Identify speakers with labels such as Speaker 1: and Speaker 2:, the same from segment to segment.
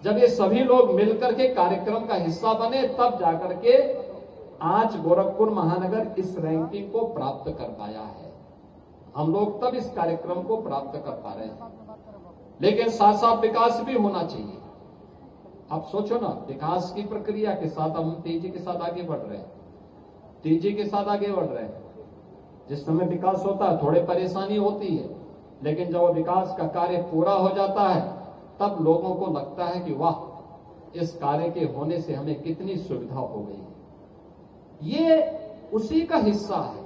Speaker 1: जब ये सभी लोग मिलकर के कार्यक्रम का हिस्सा बने, तब जाकर के आज गोरखपुर महानगर इस रैंकिंग को प्राप्त कर पाया है। हम लोग तब इस कार्यक्रम को प्राप्त कर पा रहे हैं, लेकिन साथ साथ विकास भी होना चाहिए। आप सोचो ना, विकास की प्रक्रिया के साथ हम तेजी के साथ आगे बढ़ रहे हैं, तेजी के साथ आगे बढ़ रहे हैं। जिस समय विकास होता है थोड़ी परेशानी होती है, लेकिन जब विकास का कार्य पूरा हो जाता है तब लोगों को लगता है कि वाह, इस कार्य के होने से हमें कितनी सुविधा हो गई है। ये उसी का हिस्सा है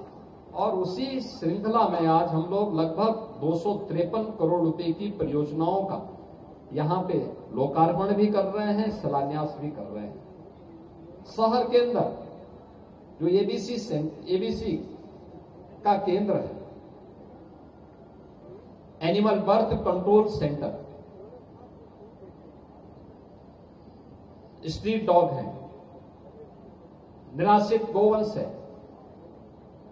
Speaker 1: और उसी श्रृंखला में आज हम लोग लगभग 253 करोड़ रुपए की परियोजनाओं का यहां पे लोकार्पण भी कर रहे हैं, शिलान्यास भी कर रहे हैं। शहर के अंदर जो एबीसी का केंद्र है, animal birth control centre, street dog है, निराश्रित गोवंश है,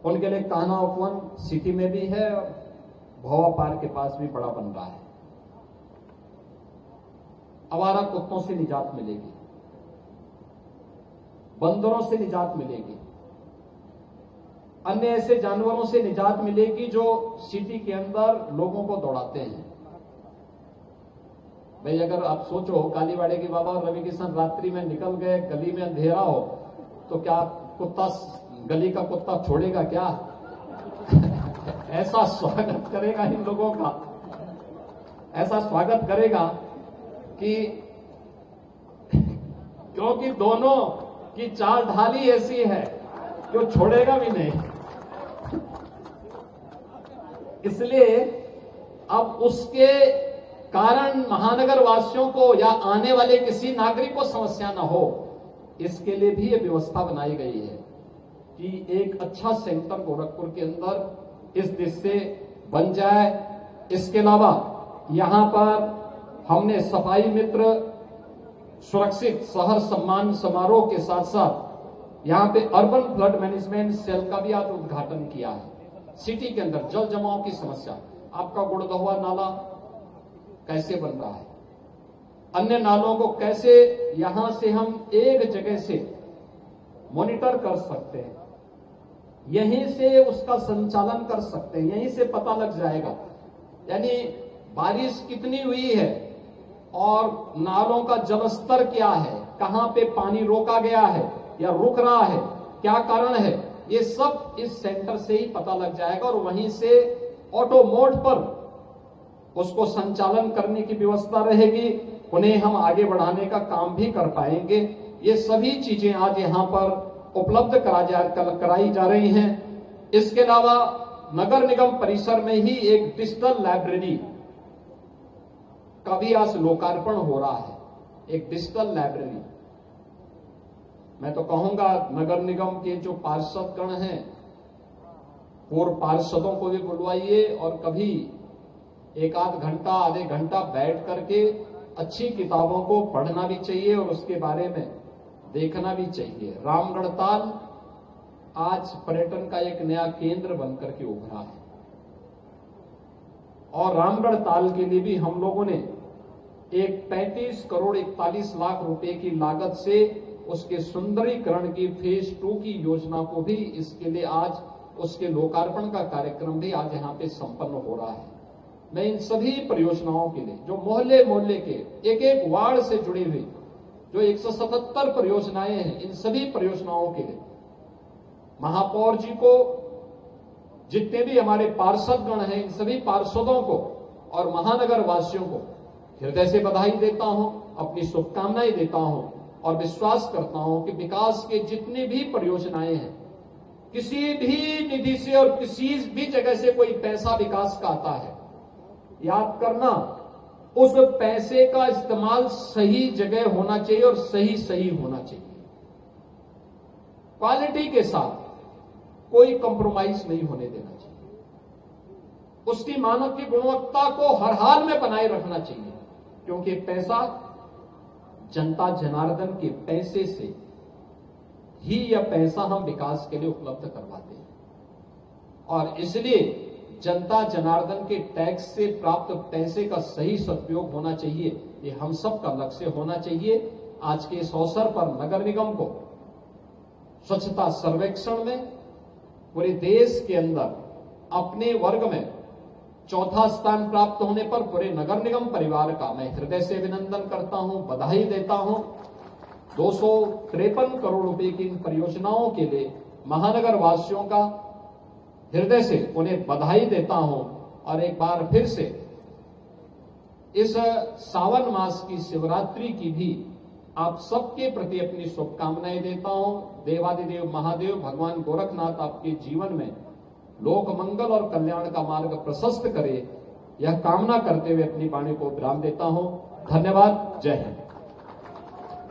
Speaker 1: उनके लिए कान्हा उपवन सिटी में भी है और भौवा पार्क के पास भी बड़ा बन रहा है। आवारा कुत्तों से निजात मिलेगी, बंदरों से निजात मिलेगी, अन्य ऐसे जानवरों से निजात मिलेगी जो सिटी के अंदर लोगों को दौड़ाते हैं। भाई अगर आप सोचो कालीवाड़े के बाबा और रवि किशन रात्रि में निकल गए, गली में अंधेरा हो, तो क्या कुत्ता, गली का कुत्ता छोड़ेगा क्या? ऐसा स्वागत करेगा इन लोगों का, ऐसा स्वागत करेगा कि क्योंकि दोनों की चाल ढाली ऐसी है कि वो छोड़ेगा भी नहीं। इसलिए अब उसके कारण महानगर वासियों को या आने वाले किसी नागरिक को समस्या न हो, इसके लिए भी ये व्यवस्था बनाई गई है कि एक अच्छा सेंटर गोरखपुर के अंदर इस दिश से बन जाए। इसके अलावा यहां पर हमने सफाई मित्र सुरक्षित शहर सम्मान समारोह के साथ साथ यहां पे अर्बन फ्लड मैनेजमेंट सेल का भी आज उद्घाटन किया है। सिटी के अंदर जल जमाव की समस्या, आपका गुड़दहुआ नाला कैसे बन रहा है, अन्य नालों को कैसे यहां से हम एक जगह से मॉनिटर कर सकते हैं, यहीं से उसका संचालन कर सकते हैं, यहीं से पता लग जाएगा यानी बारिश कितनी हुई है और नालों का जलस्तर क्या है, कहां पे पानी रोका गया है या रुक रहा है, क्या कारण है, ये सब इस सेंटर से ही पता लग जाएगा और वहीं से ऑटो मोड पर उसको संचालन करने की व्यवस्था रहेगी। उन्हें हम आगे बढ़ाने का काम भी कर पाएंगे। ये सभी चीजें आज यहां पर उपलब्ध कराई जा रही हैं। इसके अलावा नगर निगम परिसर में ही एक डिजिटल लाइब्रेरी का भी आज लोकार्पण हो रहा है। एक डिजिटल लाइब्रेरी, मैं तो कहूंगा नगर निगम के जो पार्षदगण हैं, पूर्व पार्षदों को भी बुलवाइए और कभी एक आध घंटा आधे घंटा बैठ करके अच्छी किताबों को पढ़ना भी चाहिए और उसके बारे में देखना भी चाहिए। रामगढ़ ताल आज पर्यटन का एक नया केंद्र बनकर के उभरा है और रामगढ़ ताल के लिए भी हम लोगों ने एक 35 करोड़ 41 लाख रुपए की लागत से उसके सुंदरीकरण की फेज 2 की योजना को भी, इसके लिए आज उसके लोकार्पण का कार्यक्रम भी आज यहां पे संपन्न हो रहा है। मैं इन सभी परियोजनाओं के लिए जो मोहल्ले मोहल्ले के एक एक वार्ड से जुड़ी हुई जो 177 परियोजनाएं हैं, इन सभी परियोजनाओं के लिए महापौर जी को, जितने भी हमारे पार्षदगण हैं, इन सभी पार्षदों को और महानगर वासियों को हृदय से बधाई देता हूं, अपनी शुभकामनाएं देता हूं और विश्वास करता हूं कि विकास के जितनी भी परियोजनाएं हैं, किसी भी निधि से और किसी भी जगह से कोई पैसा विकास का आता है, याद करना उस पैसे का इस्तेमाल सही जगह होना चाहिए और सही होना चाहिए। क्वालिटी के साथ कोई कंप्रोमाइज नहीं होने देना चाहिए। उसकी मानव की गुणवत्ता को हर हाल में बनाए रखना चाहिए, क्योंकि पैसा जनता जनार्दन के पैसे से ही यह पैसा हम विकास के लिए उपलब्ध करवाते हैं और इसलिए जनता जनार्दन के टैक्स से प्राप्त पैसे का सही सदुपयोग होना चाहिए। ये हम सब का लक्ष्य होना चाहिए। आज के इस अवसर पर नगर निगम को स्वच्छता सर्वेक्षण में पूरे देश के अंदर अपने वर्ग में चौथा स्थान प्राप्त होने पर पूरे नगर निगम परिवार का मैं हृदय से अभिनंदन करता हूं, बधाई देता हूं। 253 करोड़ रुपए की इन परियोजनाओं के लिए महानगर वासियों का हृदय से उन्हें बधाई देता हूं और एक बार फिर से इस सावन मास की शिवरात्रि की भी आप सबके प्रति अपनी शुभकामनाएं देता हूं। देवादिदेव महादेव भगवान गोरखनाथ आपके जीवन में लोक मंगल और कल्याण का मार्ग प्रशस्त करे, यह कामना करते हुए अपनी वाणी को विराम देता हूं। धन्यवाद। जय हिंद।